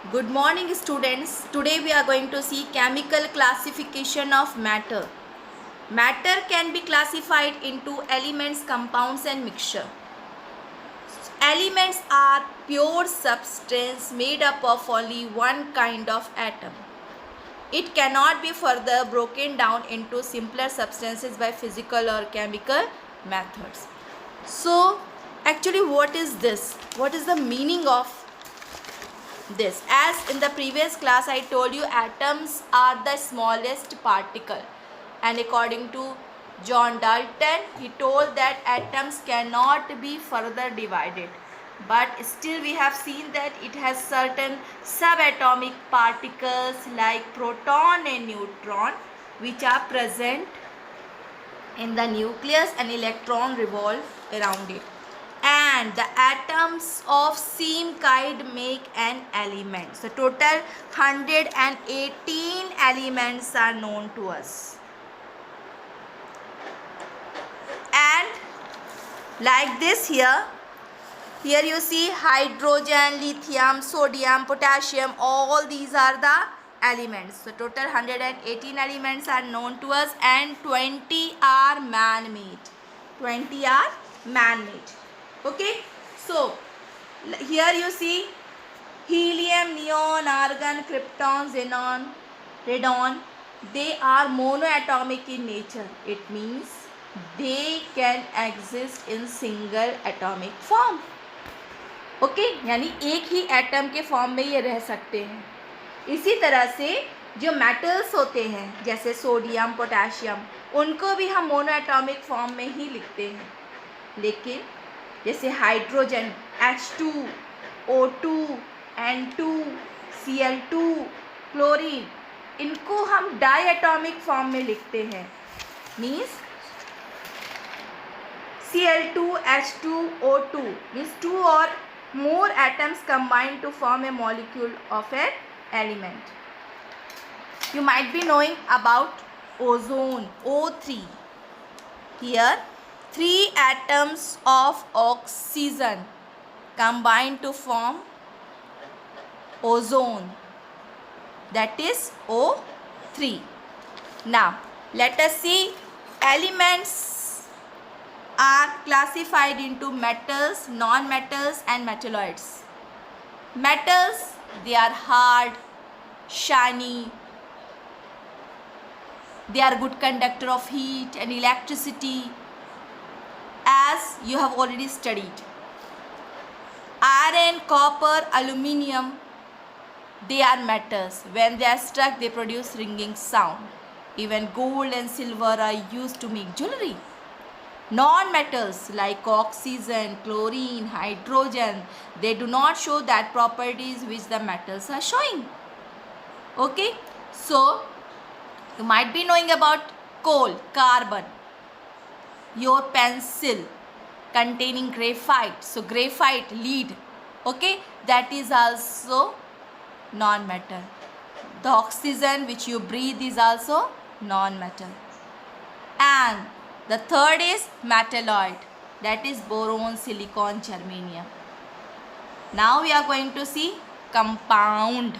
Good morning students. Today we are going to see chemical classification of matter. Matter can be classified into elements, compounds and mixture. Elements are pure substance made up of only one kind of atom. It cannot be further broken down into simpler substances by physical or chemical methods. So actually what is this? What is the meaning of this? As in the previous class I told you, atoms are the smallest particle, and according to John Dalton, he told that atoms cannot be further divided, but still we have seen that it has certain subatomic particles like proton and neutron which are present in the nucleus, and electron revolve around it, and the atoms of same kind make an element. So total 118 elements are known to us, and like this here you see hydrogen, lithium, sodium, potassium, all these are the elements. So total 118 elements are known to us, and 20 are man-made. 20 are man-made. Okay, so here you see helium, neon, argon, krypton, xenon, radon. They are monoatomic in nature. It means they can exist in single atomic form. Okay यानी एक ही atom के form में ये रह सकते हैं. इसी तरह से जो मेटल्स होते हैं जैसे सोडियम, पोटेशियम, उनको भी हम मोनो एटॉमिक फॉर्म में ही लिखते हैं. लेकिन जैसे hydrogen H2, O2, N2, Cl2, chlorine, इनको हम डाई एटॉमिक फॉर्म में लिखते हैं. Means Cl2, H2, O2 means two or more atoms combine to form a molecule of an element. You might be knowing about ozone, O3. Here 3 atoms of oxygen combine to form ozone, that is O3. Now let us see elements are classified into metals, non-metals and metalloids. Metals, they are hard, shiny, they are good conductor of heat and electricity, as you have already studied. Iron, copper, aluminium, they are metals. When they are struck, they produce ringing sound. Even gold and silver are used to make jewelry. Non-metals like oxygen, chlorine, hydrogen, they do not show that properties which the metals are showing. Okay, so you might be knowing about coal, carbon, your pencil containing graphite. So graphite, lead, okay, that is also non-metal. The oxygen which you breathe is also non-metal. And the third is metalloid, that is boron, silicon, germanium. Now we are going to see compound.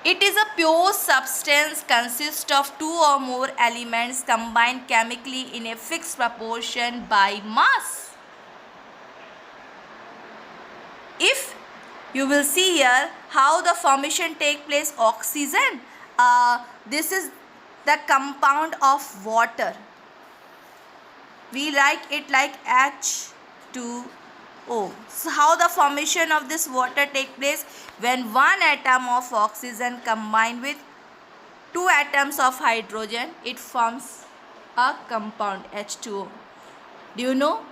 It is a pure substance consists of 2 or more elements combined chemically in a fixed proportion by mass. If you will see here how the formation take place, oxygen, this is the compound of water. We write it like H2O. So how the formation of this water take place? When one atom of oxygen combined with 2 atoms of hydrogen, it forms a compound H2O. Do you know?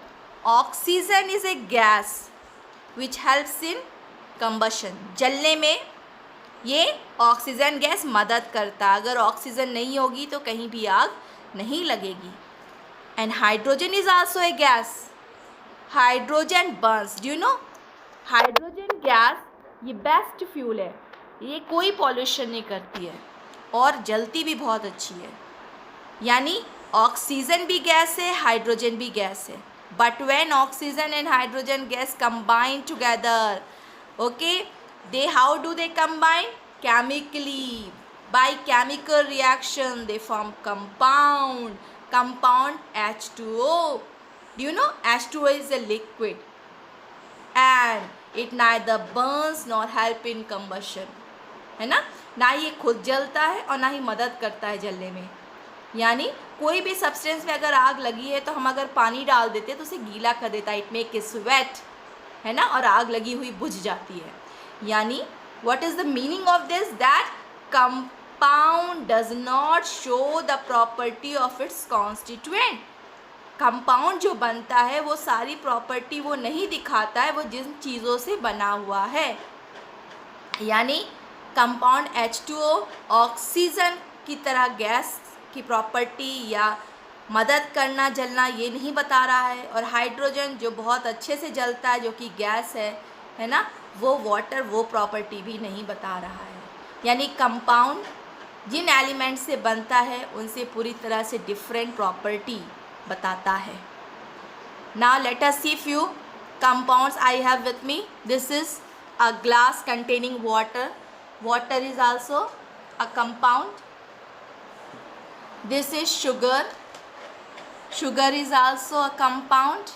Oxygen is a gas which helps in combustion. जलने में ये oxygen gas मदद करता. अगर oxygen नहीं होगी तो कहीं भी आग नहीं लगेगी. And hydrogen is also a gas. Hydrogen burns. Do you know? Hydrogen gas ये बेस्ट फ्यूल है. ये कोई पॉल्यूशन नहीं करती है और जलती भी बहुत अच्छी है. यानी ऑक्सीजन भी गैस है, हाइड्रोजन भी गैस है. But when oxygen and hydrogen gas combine together, okay, How do they combine? Chemically. By chemical reaction they form compound H2O. Do you know H2O is a liquid and it neither burns nor help in combustion, है ना, ना ये खुद जलता है और ना ही मदद करता है जलने में। यानी कोई भी सब्सटेंस में अगर आग लगी है तो हम अगर पानी डाल देते हैं तो उसे गीला कर देता है, इट मेक इट स्वेट, है ना, और आग लगी हुई बुझ जाती है। यानी what is the meaning of this? That compound does not show the property of its constituent. Compound जो बनता है वो सारी प्रॉपर्टी वो नहीं दिखाता है, वो जिन चीज़ों से बना हुआ है। यानी कंपाउंड H2O ऑक्सीजन की तरह गैस की प्रॉपर्टी या मदद करना जलना ये नहीं बता रहा है, और हाइड्रोजन जो बहुत अच्छे से जलता है जो कि गैस है ना, वो वाटर वो प्रॉपर्टी भी नहीं बता रहा है। यानी कंपाउंड जिन एलिमेंट से बनता है उनसे पूरी तरह से डिफरेंट प्रॉपर्टी बताता है। Now let us see few compounds I have with me. This is a glass containing water. Water is also a compound. This is sugar. Sugar is also a compound.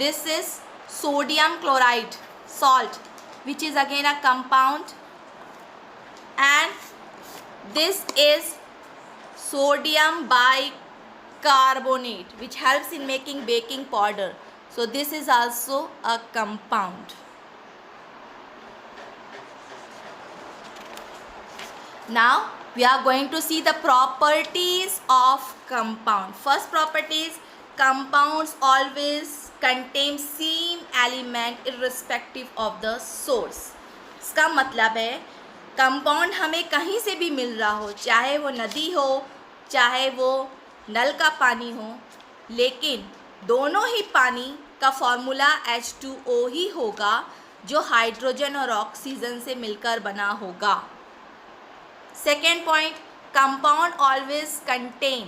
This is sodium chloride, salt, which is again a compound. And this is sodium bicarbonate, which helps in making baking powder. So this is also a compound. Now we are going to see the properties of compound. First property is compounds always contain same element irrespective of the source. इसका मतलब है compound हमें कहीं से भी मिल रहा हो, चाहे वो नदी हो चाहे वो नल का पानी हो, लेकिन दोनों ही पानी का फॉर्मूला H2O ही होगा जो हाइड्रोजन और ऑक्सीजन से मिलकर बना होगा। Second point, compound always contain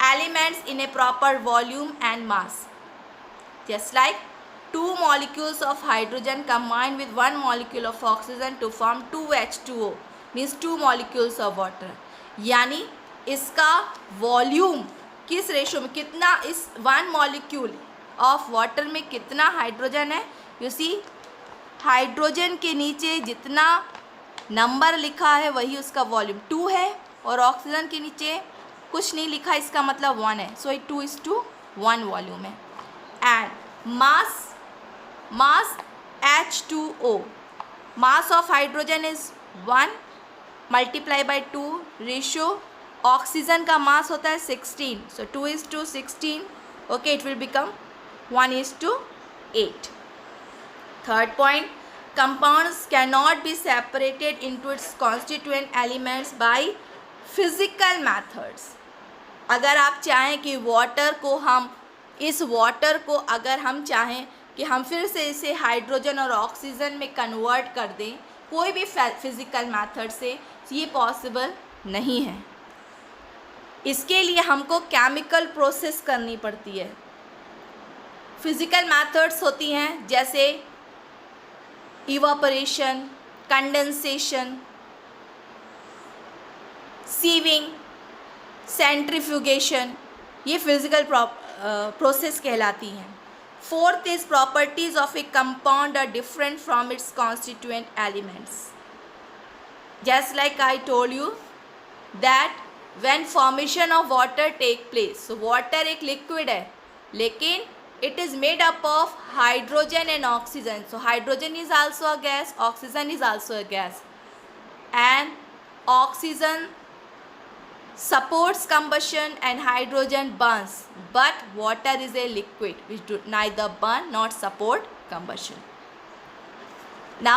elements in a proper volume and mass. Just like two molecules of hydrogen combine with one molecule of oxygen to form 2H2O, means two molecules of water. यानी इसका volume किस ratio में, कितना इस one molecule of water में कितना hydrogen है। You C hydrogen के नीचे जितना नंबर लिखा है वही उसका वॉल्यूम 2 है, और ऑक्सीजन के नीचे कुछ नहीं लिखा, इसका मतलब 1 है। सो 2:1 वॉल्यूम है। And mass H2O, mass of hydrogen is 1 multiply by 2 ratio, oxygen का मास होता है 16, सो 2:16, okay, it will become 1:8। Third point, compounds cannot be separated into its constituent elements by physical methods. अगर आप चाहें कि वाटर को अगर हम चाहें कि हम फिर से इसे हाइड्रोजन और ऑक्सीजन में कन्वर्ट कर दें कोई भी फिज़िकल मेथड से, तो ये पॉसिबल नहीं है। इसके लिए हमको केमिकल प्रोसेस करनी पड़ती है। फिज़िकल मेथड्स होती हैं जैसे इवापोरेशन, कंडेंसेशन, सीविंग, सेंट्रीफ्यूगेशन, ये फिजिकल प्रोसेस कहलाती हैं। Fourth is properties of a compound are different from its constituent elements. Just like I told you that when formation of water take place, so water एक liquid है लेकिन it is made up of hydrogen and oxygen. So hydrogen is also a gas, oxygen is also a gas, and oxygen supports combustion and hydrogen burns, but water is a liquid which do neither burn nor support combustion. Now